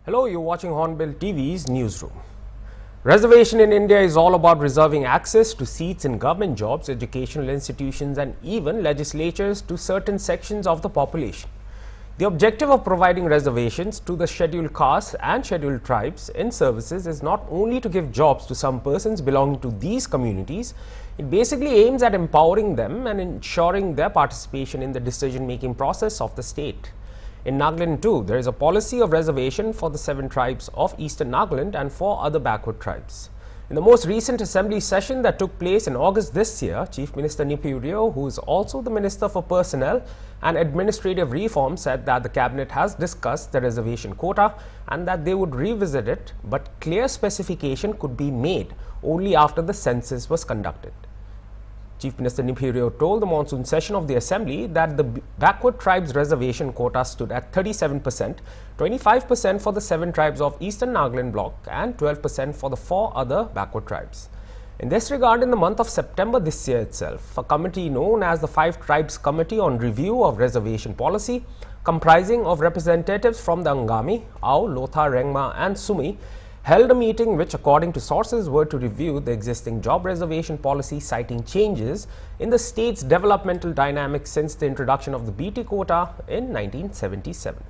Hello, you're watching Hornbill TV's newsroom. Reservation in India is all about reserving access to seats in government jobs, educational institutions and even legislatures to certain sections of the population. The objective of providing reservations to the scheduled castes and scheduled tribes in services is not only to give jobs to some persons belonging to these communities, it basically aims at empowering them and ensuring their participation in the decision-making process of the state. In Nagaland too, there is a policy of reservation for the 7 tribes of Eastern Nagaland and 4 other backward tribes. In the most recent assembly session that took place in August this year, Chief Minister Nipurio, who is also the Minister for Personnel and Administrative Reform, said that the Cabinet has discussed the reservation quota and that they would revisit it, but clear specification could be made only after the census was conducted. Chief Minister Nipurio told the monsoon session of the Assembly that the backward tribes reservation quota stood at 37%, 25% for the 7 tribes of Eastern Nagaland block and 12% for the 4 other backward tribes. In this regard, in the month of September this year itself, a committee known as the 5 Tribes Committee on Review of Reservation Policy, comprising of representatives from the Angami, Ao, Lotha, Rengma and Sumi, held a meeting which, according to sources, were to review the existing job reservation policy, citing changes in the state's developmental dynamics since the introduction of the BT quota in 1977.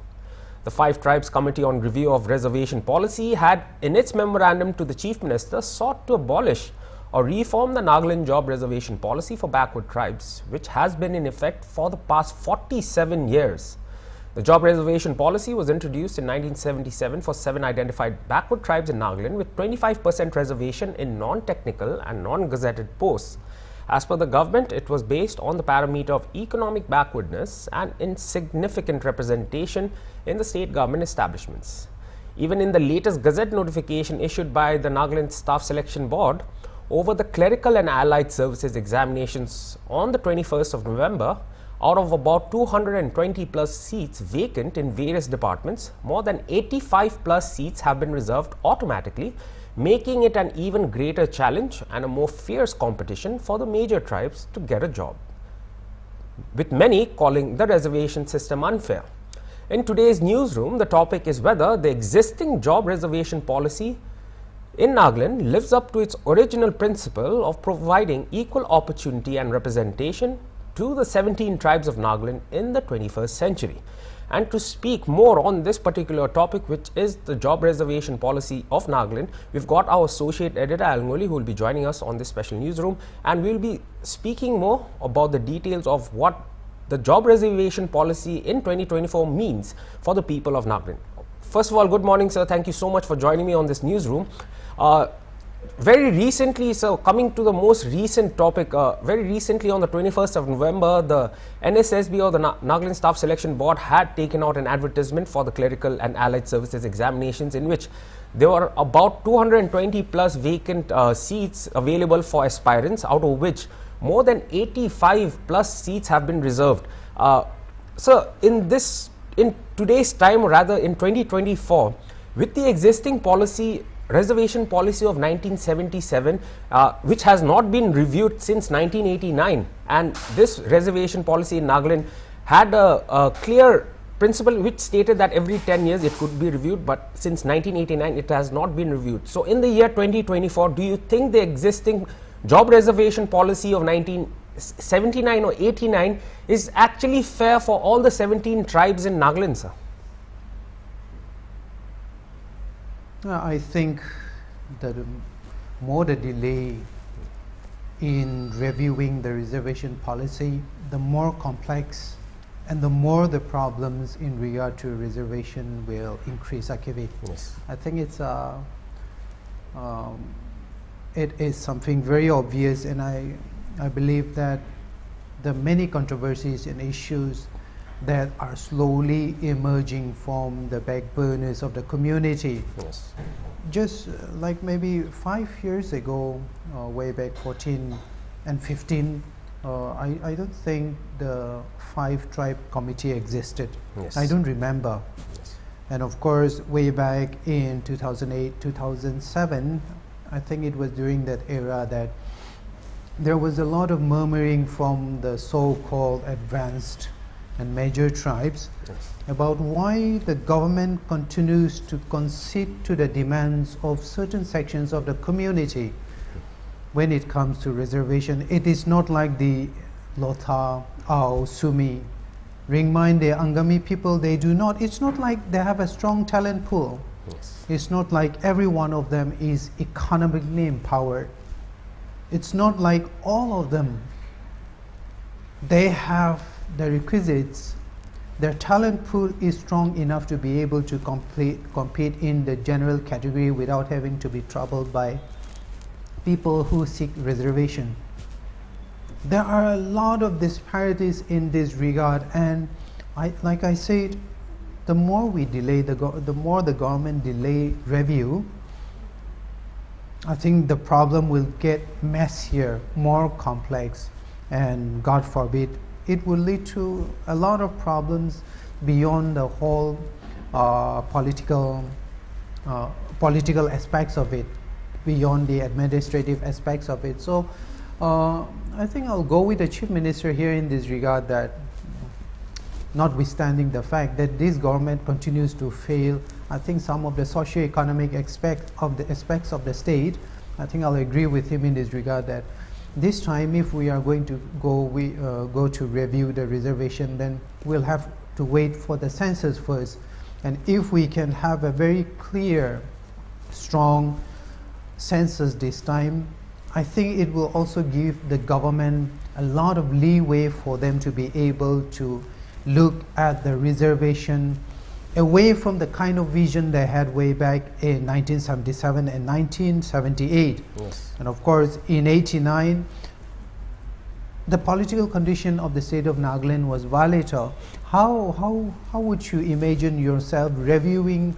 The 5 Tribes Committee on Review of Reservation Policy had, in its memorandum to the Chief Minister, sought to abolish or reform the Nagaland job reservation policy for backward tribes, which has been in effect for the past 47 years. The job reservation policy was introduced in 1977 for 7 identified backward tribes in Nagaland with 25% reservation in non-technical and non-gazetted posts. As per the government, it was based on the parameter of economic backwardness and insignificant representation in the state government establishments. Even in the latest gazette notification issued by the Nagaland Staff Selection Board over the clerical and allied services examinations on the 21st of November, out of about 220 plus seats vacant in various departments, more than 85 plus seats have been reserved automatically, making it an even greater challenge and a more fierce competition for the major tribes to get a job, with many calling the reservation system unfair. In today's newsroom, the topic is whether the existing job reservation policy in Nagaland lives up to its original principle of providing equal opportunity and representation to the 17 tribes of Nagaland in the 21st century. And to speak more on this particular topic, which is the job reservation policy of Nagaland, we've got our associate editor Alngoli, who will be joining us on this special newsroom, and we'll be speaking more about the details of what the job reservation policy in 2024 means for the people of Nagaland. First of all, good morning, sir. Thank you so much for joining me on this newsroom. Very recently, so coming to the most recent topic, very recently on the 21st of November, the NSSB or the Nagaland Staff Selection Board had taken out an advertisement for the clerical and allied services examinations, in which there were about 220 plus vacant seats available for aspirants, out of which more than 85 plus seats have been reserved. So in today's time, or rather in 2024, with the existing policy, reservation policy of 1977, which has not been reviewed since 1989, and this reservation policy in Nagaland had a clear principle which stated that every 10 years it could be reviewed, but since 1989 it has not been reviewed. So in the year 2024, do you think the existing job reservation policy of 1979 or 89 is actually fair for all the 17 tribes in Nagaland, sir? I think that more the delay in reviewing the reservation policy, the more complex and the more the problems in regard to reservation will increase. Yes. I think it is something very obvious, and I believe that the many controversies and issues that are slowly emerging from the back burners of the community. Yes. Just like maybe 5 years ago, way back 14 and 15, I don't think the 5 tribe committee existed. Yes. I don't remember. Yes. And of course, way back in 2008, 2007, I think it was during that era that there was a lot of murmuring from the so-called advanced and major tribes about why the government continues to concede to the demands of certain sections of the community when it comes to reservation. It is not like the Lotha, Ao, Sumi, Ringmine, the Angami people, they do not, it's not like they have a strong talent pool. It's not like every one of them is economically empowered. It's not like all of them, they have the requisites. Their talent pool is strong enough to be able to compete in the general category without having to be troubled by people who seek reservation. There are a lot of disparities in this regard, and like I said, the more we delay, the more the government delay review, I think the problem will get messier, more complex, and God forbid, it will lead to a lot of problems beyond the whole political aspects of it, beyond the administrative aspects of it. So I think I'll go with the Chief Minister here in this regard, that notwithstanding the fact that this government continues to fail, I think some of the socio-economic aspects of the state, I think I'll agree with him in this regard that this time, if we are going to go to review the reservation, then we'll have to wait for the census first. And if we can have a very clear, strong census this time, I think it will also give the government a lot of leeway for them to be able to look at the reservation away from the kind of vision they had way back in 1977 and 1978. Yes. And of course, in 89, the political condition of the state of Nagaland was volatile. How would you imagine yourself reviewing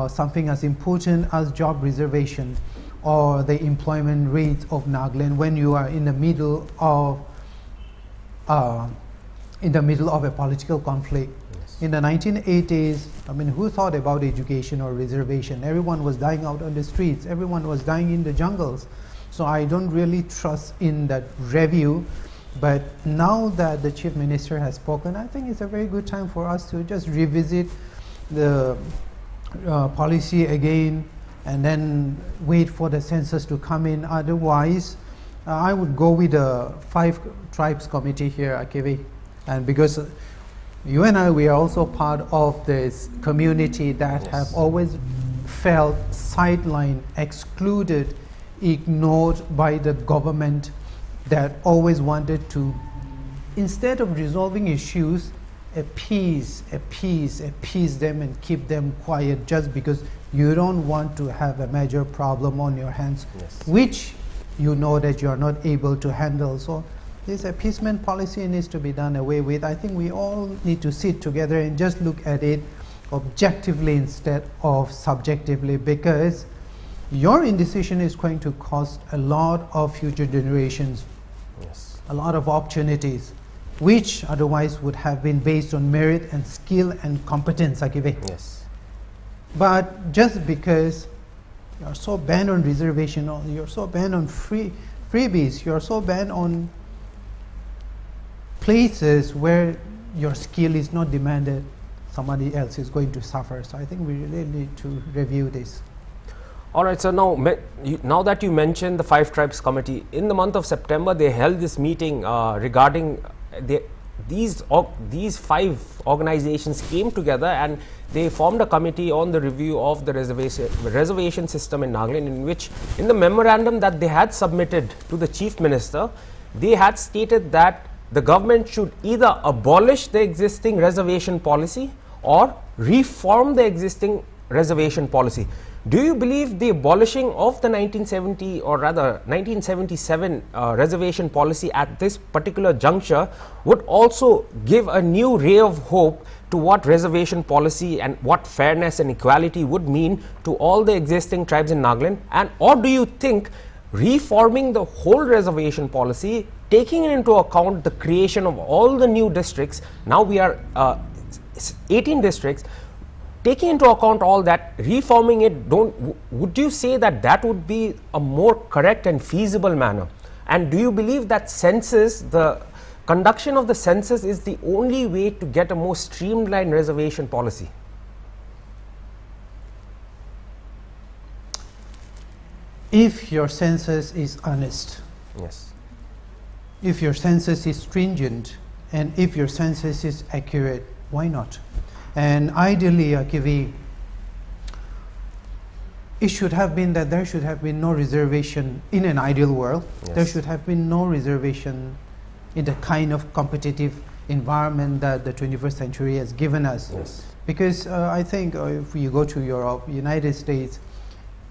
something as important as job reservation or the employment rate of Nagaland when you are in the middle of a political conflict? Yes. In the 1980s, I mean, who thought about education or reservation? Everyone was dying out on the streets. Everyone was dying in the jungles. So I don't really trust in that review. But now that the Chief Minister has spoken, I think it's a very good time for us to just revisit the policy again and then wait for the census to come in. Otherwise, I would go with the 5 tribes committee here, Akevi. And because you and I, we are also part of this community that Yes. have always felt sidelined, excluded, ignored by the government, that always wanted to, instead of resolving issues, appease them and keep them quiet just because you don't want to have a major problem on your hands, Yes. which you know that you are not able to handle. So this appeasement policy needs to be done away with. I think we all need to sit together and just look at it objectively instead of subjectively, because your indecision is going to cost a lot of future generations, Yes. a lot of opportunities, which otherwise would have been based on merit and skill and competence, Akive. Yes. But just because you're so banned on reservation, or you're so banned on freebies, you're so banned on places where your skill is not demanded, somebody else is going to suffer. So I think we really need to review this. All right, so now that you mentioned the 5 tribes committee, in the month of September they held this meeting regarding these 5 organizations came together and they formed a committee on the review of the reservation system in Nagaland, in which, in the memorandum that they had submitted to the Chief Minister, they had stated that the government should either abolish the existing reservation policy or reform the existing reservation policy. Do you believe the abolishing of the 1970 or rather 1977 reservation policy at this particular juncture would also give a new ray of hope to what reservation policy and what fairness and equality would mean to all the existing tribes in Nagaland? And or do you think reforming the whole reservation policy, taking into account the creation of all the new districts, now we are 18 districts, taking into account all that, reforming it, would you say that that would be a more correct and feasible manner? And do you believe that census, the conduction of the census is the only way to get a more streamlined reservation policy? If your census is honest, Yes. if your census is stringent, and if your census is accurate, why not? And ideally, Akivi, it should have been that there should have been no reservation in an ideal world. Yes. There should have been no reservation in the kind of competitive environment that the 21st century has given us. Yes. Because I think if you go to Europe, United States,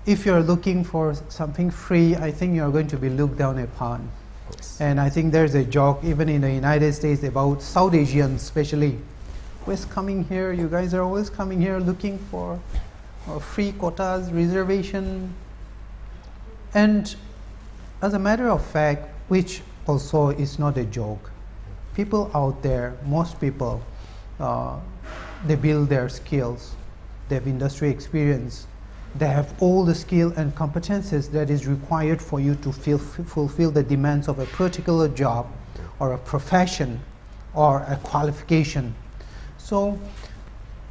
if you're looking for something free, I think you're going to be looked down upon. Yes. And I think there's a joke even in the United States about South Asians especially. Always coming here, you guys are always coming here looking for free quotas, reservation. And as a matter of fact, which also is not a joke, people out there, most people, they build their skills, they have industry experience, they have all the skill and competences that is required for you to fulfill the demands of a particular job or a profession or a qualification. So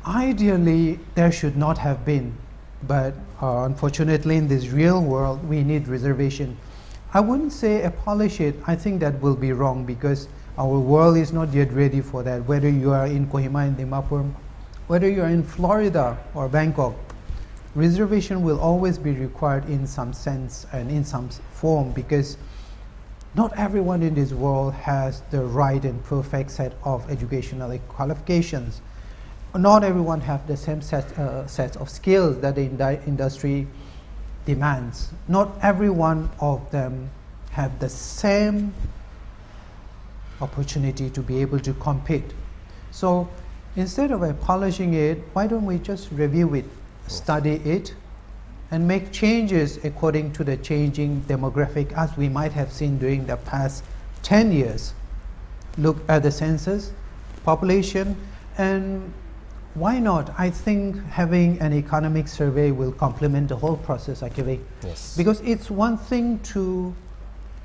ideally there should not have been, but unfortunately in this real world we need reservation. I wouldn't say abolish it. I think that will be wrong because our world is not yet ready for that. Whether you are in Kohima and Dimapur, whether you are in Florida or Bangkok, reservation will always be required in some sense and in some form, because not everyone in this world has the right and perfect set of educational qualifications. Not everyone have the same set of skills that the industry demands. Not every one of them have the same opportunity to be able to compete. So instead of abolishing it, why don't we just review it, study it, and make changes according to the changing demographic as we might have seen during the past 10 years. Look at the census, population, and why not? I think having an economic survey will complement the whole process, actually. Yes. Because it's one thing to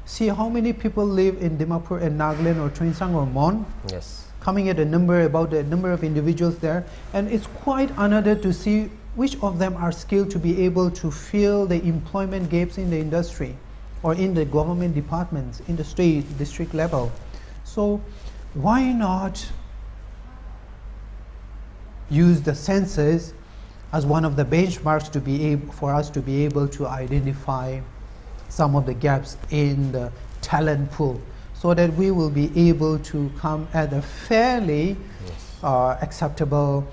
see how many people live in Dimapur and Nagaland or Tuensang or Mon, Yes. coming at a number, about the number of individuals there, and it's quite another to see which of them are skilled to be able to fill the employment gaps in the industry or in the government departments, in the state, district level. So why not use the census as one of the benchmarks to be able, for us to be able to identify some of the gaps in the talent pool, so that we will be able to come at a fairly acceptable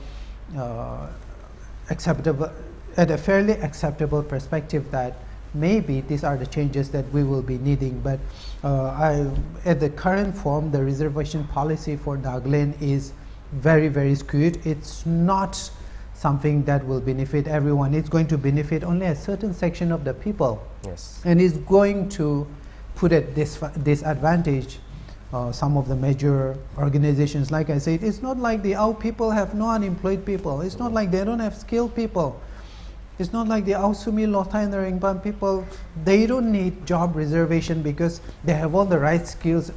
perspective that maybe these are the changes that we will be needing. But at the current form, the reservation policy for Nagaland is very, very skewed. It's not something that will benefit everyone. It's going to benefit only a certain section of the people. Yes. And it's going to put at disadvantage some of the major organizations. Like I said, it's not like the Ao people have no unemployed people. It's not like they don't have skilled people. It's not like the Ao Sumi, Lotha and the Ringpan people, they don't need job reservation because they have all the right skills.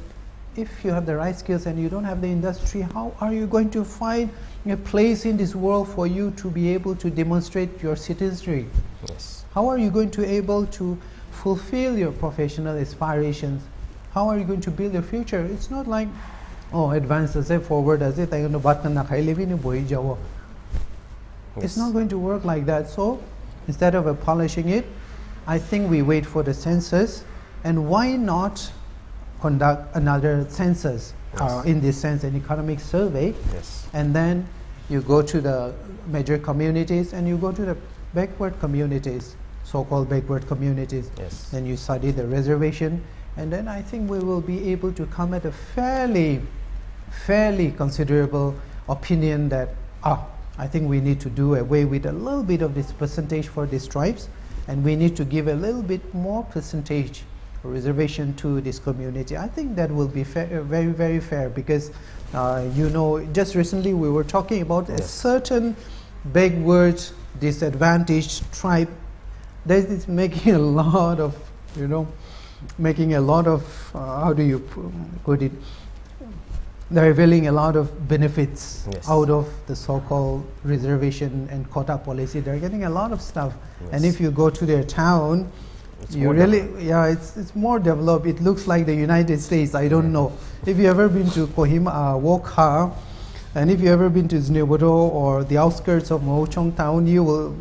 If you have the right skills and you don't have the industry, how are you going to find a place in this world for you to be able to demonstrate your citizenry? Yes. How are you going to be able to fulfill your professional aspirations? How are you going to build your future? It's not like, oh, advance as a forward as it. It's not going to work like that. So instead of abolishing it, I think we wait for the census. And why not conduct another census, in this sense an economic survey, and then you go to the major communities and you go to the backward communities, so-called backward communities, then you study the reservation, and then I think we will be able to come at a fairly considerable opinion that I think we need to do away with a little bit of this percentage for these tribes, and we need to give a little bit more percentage reservation to this community. I think that will be fair, very, very fair, because you know, just recently we were talking about a certain backward, disadvantaged tribe that is making a lot of, you know, making a lot of, how do you put it, they're availing a lot of benefits Yes. out of the so-called reservation and quota policy. They're getting a lot of stuff. Yes. And if you go to their town, It's you more really, developed. yeah, it's more developed. It looks like the United States. I don't know. If you ever been to Kohima, Wokha, and if you ever been to Znebodo or the outskirts of Mochong town, you'll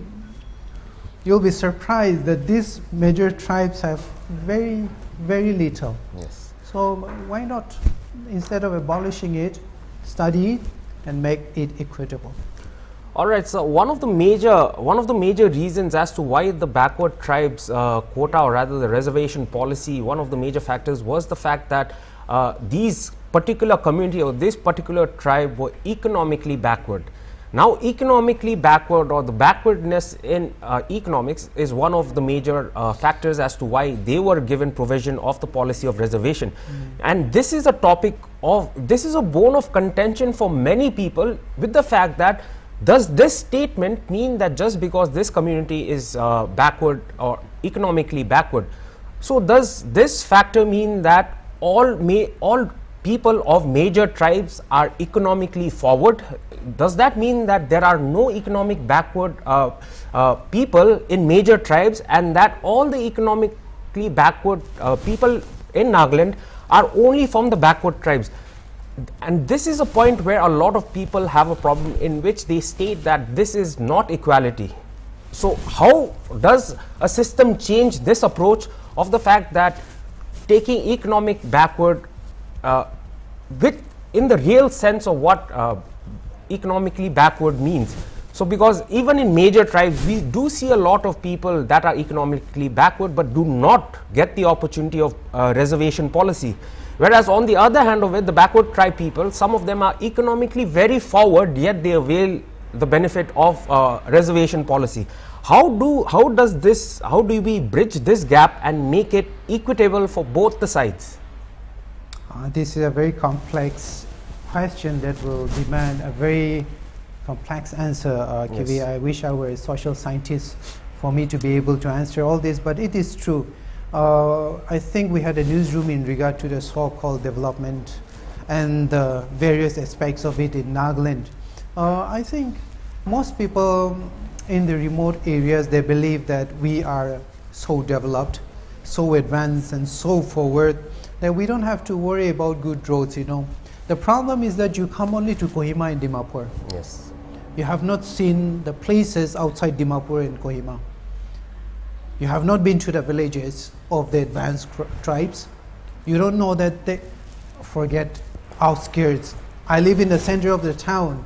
be surprised that these major tribes have very, very little. Yes. So why not, instead of abolishing it, study it and make it equitable? All right, so one of the major reasons as to why the backward tribes quota, or rather the reservation policy, one of the major factors was the fact that these particular community or this particular tribe were economically backward. Now, economically backward, or the backwardness in economics, is one of the major factors as to why they were given provision of the policy of reservation. And this is a topic of, this is a bone of contention for many people, with the fact that, does this statement mean that just because this community is backward or economically backward, so does this factor mean that all people of major tribes are economically forward? Does that mean that there are no economic backward people in major tribes, and that all the economically backward people in Nagaland are only from the backward tribes? And this is a point where a lot of people have a problem, in which they state that this is not equality. So how does a system change this approach of the fact that taking economic backward in the real sense of what economically backward means? So because even in major tribes, we do see a lot of people that are economically backward but do not get the opportunity of reservation policy. Whereas on the other hand of it, the backward tribe people, some of them are economically very forward, yet they avail the benefit of reservation policy. How do we bridge this gap and make it equitable for both the sides? This is a very complex question that will demand a very complex answer, Kivi. Yes. I wish I were a social scientist for me to be able to answer all this, but it is true. I think we had a newsroom in regard to the so-called development and the various aspects of it in Nagaland. I think most people in the remote areas, they believe that we are so developed, so advanced and so forward that we don't have to worry about good roads, you know. The problem is that you come only to Kohima and Dimapur. Yes. You have not seen the places outside Dimapur and Kohima. You have not been to the villages of the advanced tribes. You don't know that they forget outskirts. I live in the center of the town.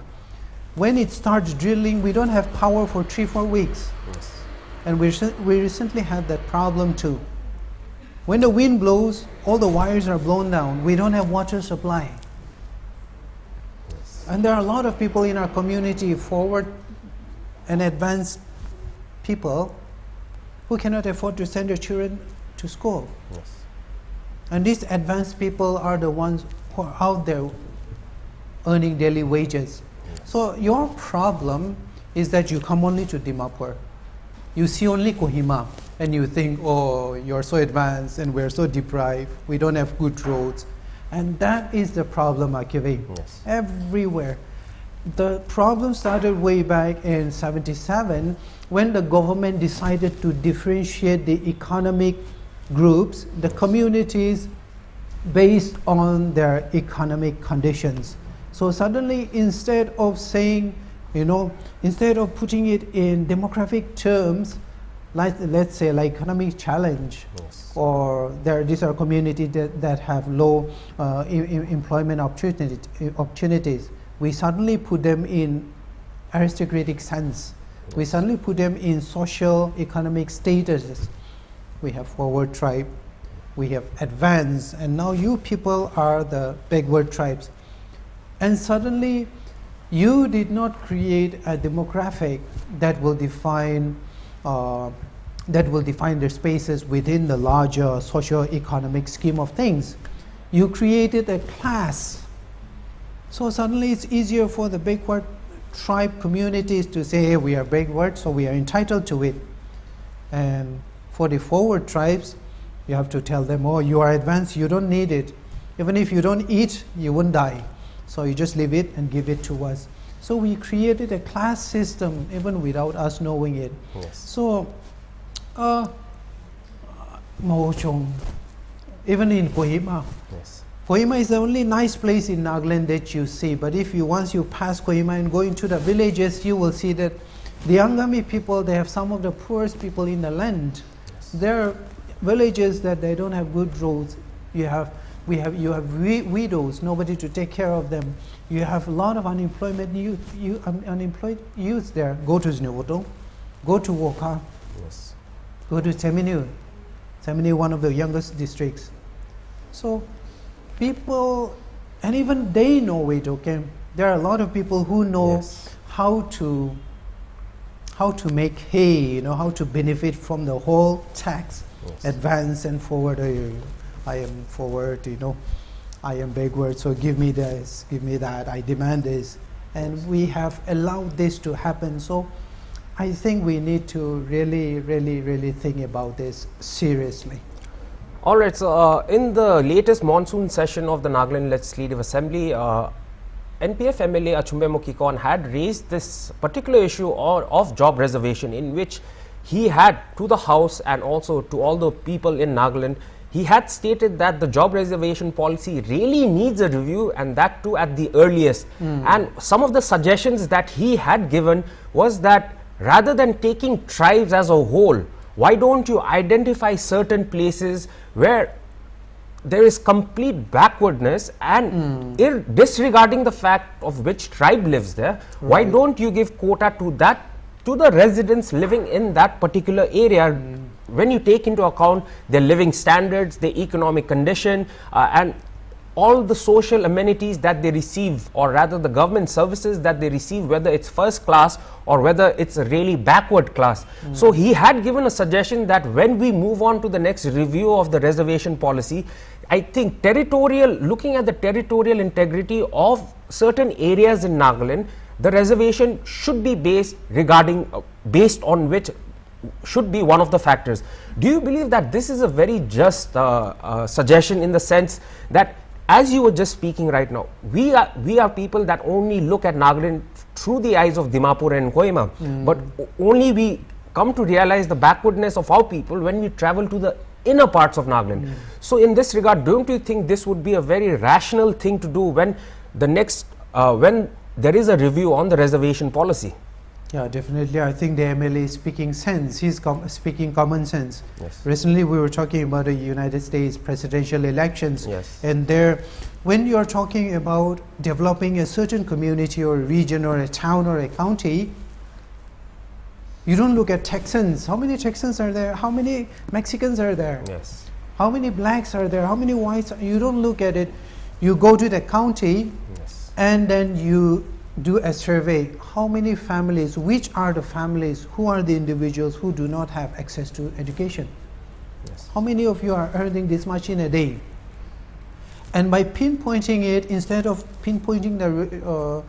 When it starts drilling, we don't have power for 3-4 weeks. Yes. And we recently had that problem too. When the wind blows, all the wires are blown down. We don't have water supply. Yes. And there are a lot of people in our community, forward and advanced people, who cannot afford to send their children to school. Yes. And these advanced people are the ones who are out there earning daily wages. So your problem is that you come only to Dimapur. You see only Kohima and you think, oh, you're so advanced and we're so deprived. We don't have good roads. And that is the problem, Akive. Yes. Everywhere. The problem started way back in '77 when the government decided to differentiate the economic groups, the communities, based on their economic conditions. So suddenly, instead of saying, you know, instead of putting it in demographic terms, like let's say like economic challenge, Yes. or these are communities that have low employment opportunities, we suddenly put them in aristocratic sense. We suddenly put them in social economic statuses. We have forward tribe, we have advanced, and now you people are the backward tribes. And suddenly you did not create a demographic that will define their spaces within the larger socio-economic scheme of things. You created a class. So suddenly it's easier for the backward tribe communities to say, hey, we are backward, so we are entitled to it. And for the forward tribes, you have to tell them, oh, you are advanced, you don't need it. Even if you don't eat, you won't die. So you just leave it and give it to us. So we created a class system even without us knowing it. Yes. So, even in Kohima, Yes. Kohima is the only nice place in Nagaland that you see. But if you once you pass Kohima and go into the villages, you will see that the Angami people, they have some of the poorest people in the land. Yes. There are villages that they don't have good roads. You have widows, nobody to take care of them. You have a lot of unemployed youth there. Go to Znevoto, go to Woka, Yes. go to Teminu, one of the youngest districts. So people, and even they know it, okay? There are a lot of people who know Yes. how to make hay, you know, how to benefit from the whole tax, Yes. advance and forward. I am forward, you know, I am backward, so give me this, give me that, I demand this. And Yes. we have allowed this to happen. So I think we need to really think about this seriously. All right, so in the latest monsoon session of the Nagaland Legislative Assembly, NPF MLA Achumbe Mukikon had raised this particular issue of job reservation, in which he had to the House and also to all the people in Nagaland, he had stated that the job reservation policy really needs a review, and that too at the earliest. And some of the suggestions that he had given was that rather than taking tribes as a whole, why don't you identify certain places where there is complete backwardness, and disregarding the fact of which tribe lives there, why don't you give quota to that, to the residents living in that particular area, when you take into account their living standards, their economic condition, and all the social amenities that they receive, or rather the government services that they receive, whether it's first class or whether it's a really backward class. So he had given a suggestion that when we move on to the next review of the reservation policy, I think looking at the territorial integrity of certain areas in Nagaland, the reservation should be based on which should be one of the factors. Do you believe that this is a very just suggestion, in the sense that, as you were just speaking right now, we are people that only look at Nagaland through the eyes of Dimapur and Kohima, but only we come to realize the backwardness of our people when we travel to the inner parts of Nagaland. So in this regard, don't you think this would be a very rational thing to do when when there is a review on the reservation policy? Yeah, definitely. I think the MLA is speaking sense. He's speaking common sense. Yes. Recently, we were talking about the United States presidential elections. Yes. And when you're talking about developing a certain community or a region or a town or a county, you don't look at Texans. How many Texans are there? How many Mexicans are there? Yes. How many blacks are there? How many whites? You don't look at it. You go to the county, Yes. and then you do a survey. How many families, which are the families, who are the individuals who do not have access to education? Yes. How many of you are earning this much in a day? And by pinpointing it, instead of pinpointing the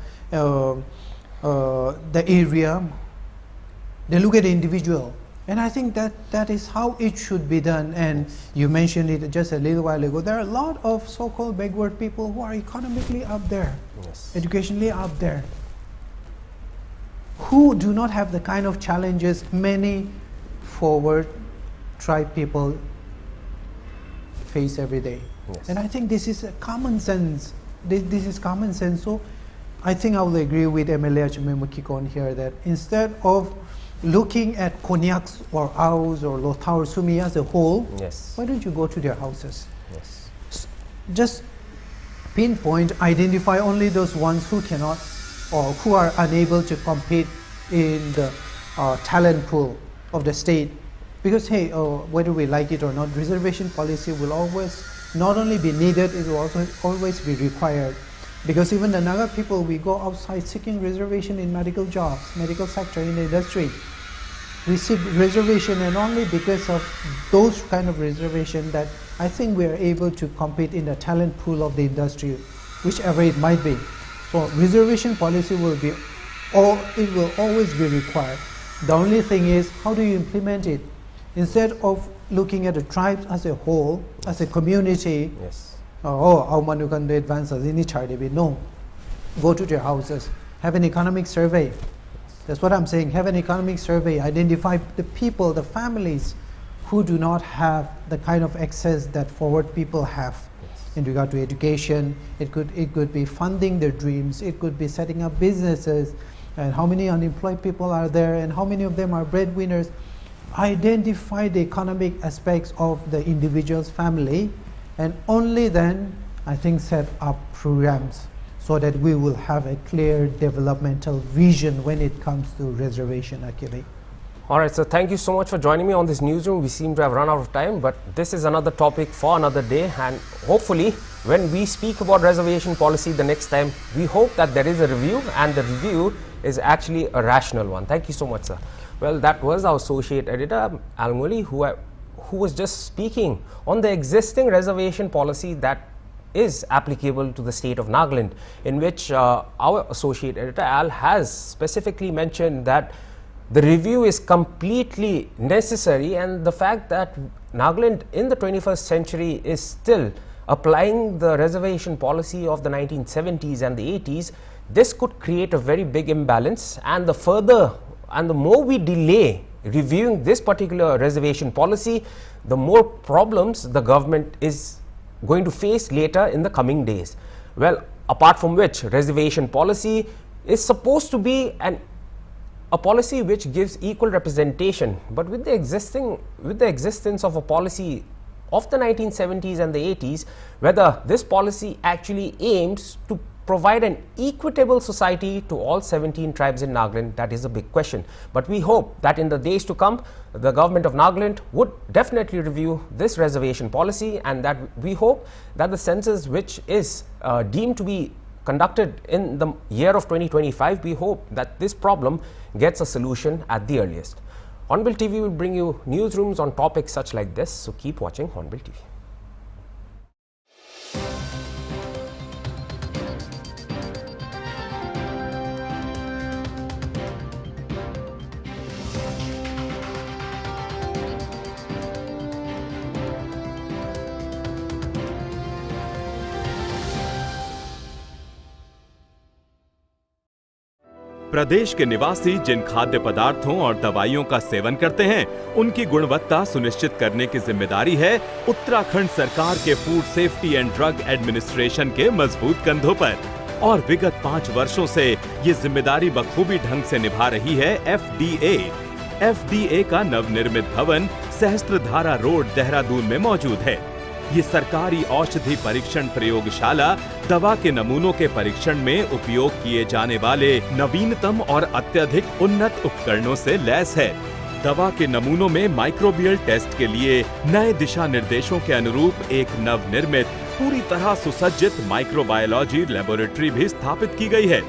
area, they look at the individual. And I think that is how it should be done. And you mentioned it just a little while ago. There are a lot of so-called backward people who are economically up there, Yes. educationally up there, who do not have the kind of challenges many forward tribe people face every day. Yes. And I think this is a common sense. This is common sense. So I think I will agree with MLA Achumbe Mukikon here that instead of looking at Konyaks or Aos or Lothar or Sumi as a whole, Yes. why don't you go to their houses? Yes. Just pinpoint, identify only those ones who cannot or who are unable to compete in the talent pool of the state. Because hey, whether we like it or not, reservation policy will always not only be needed, it will also always be required. Because even the Naga people, we go outside seeking reservation in medical jobs, medical sector, in the industry. We seek reservation, and only because of those kind of reservation that I think we are able to compete in the talent pool of the industry, whichever it might be. So reservation policy will be, it will always be required. The only thing is, how do you implement it? Instead of looking at the tribes as a whole, as a community, Yes. how Manukan advances in each other, no. go to their houses, have an economic survey. That's what I'm saying. Have an economic survey. Identify the people, the families who do not have the kind of access that forward people have in regard to education. It could be funding their dreams. It could be setting up businesses. And how many unemployed people are there, and how many of them are breadwinners. Identify the economic aspects of the individual's family, and only then I think set up programs so that we will have a clear developmental vision when it comes to reservation actually. All right, so thank you so much for joining me on this newsroom. We seem to have run out of time, but this is another topic for another day, and hopefully when we speak about reservation policy the next time, we hope that there is a review, and the review is actually a rational one. Thank you so much, sir. Well, that was our associate editor, Almuli, who was just speaking on the existing reservation policy that is applicable to the state of Nagaland, in which our associate editor, Al, has specifically mentioned that the review is completely necessary, and the fact that Nagaland in the 21st century is still applying the reservation policy of the 1970s and the 80s, this could create a very big imbalance, and the more we delay reviewing this particular reservation policy, the more problems the government is going to face later in the coming days. Well, apart from which, reservation policy is supposed to be a policy which gives equal representation, but with the existence of a policy of the 1970s and the 80s, whether this policy actually aims to provide an equitable society to all 17 tribes in Nagaland, that is a big question. But we hope that in the days to come, the government of Nagaland would definitely review this reservation policy, and that we hope that the census, which is deemed to be conducted in the year of 2025, we hope that this problem gets a solution at the earliest. Hornbill TV will bring you newsrooms on topics such like this, so keep watching Hornbill TV. प्रदेश के निवासी जिन खाद्य पदार्थों और दवाइयों का seven करते हैं, उनकी गुणवत्ता सुनिश्चित करने की जिम्मेदारी है उत्तराखंड सरकार के food safety and drug administration के मजबूत कंधों पर। और विगत 5 वर्षों से ये जिम्मेदारी बखूबी ढंग से निभा रही है FDA। FDA का नवनिर्मित भवन सहस्त्रधारा रोड, देहरादून में मौजूद है। ये सरकारी औषधि परीक्षण प्रयोगशाला दवा के नमूनों के परीक्षण में उपयोग किए जाने वाले नवीनतम और अत्यधिक उन्नत उपकरणों से लैस है। दवा के नमूनों में माइक्रोबियल टेस्ट के लिए नए दिशा निर्देशों के अनुरूप एक नवनिर्मित पूरी तरह सुसज्जित माइक्रोबायोलॉजी लेबोरेटरी भी स्थापित की गई है।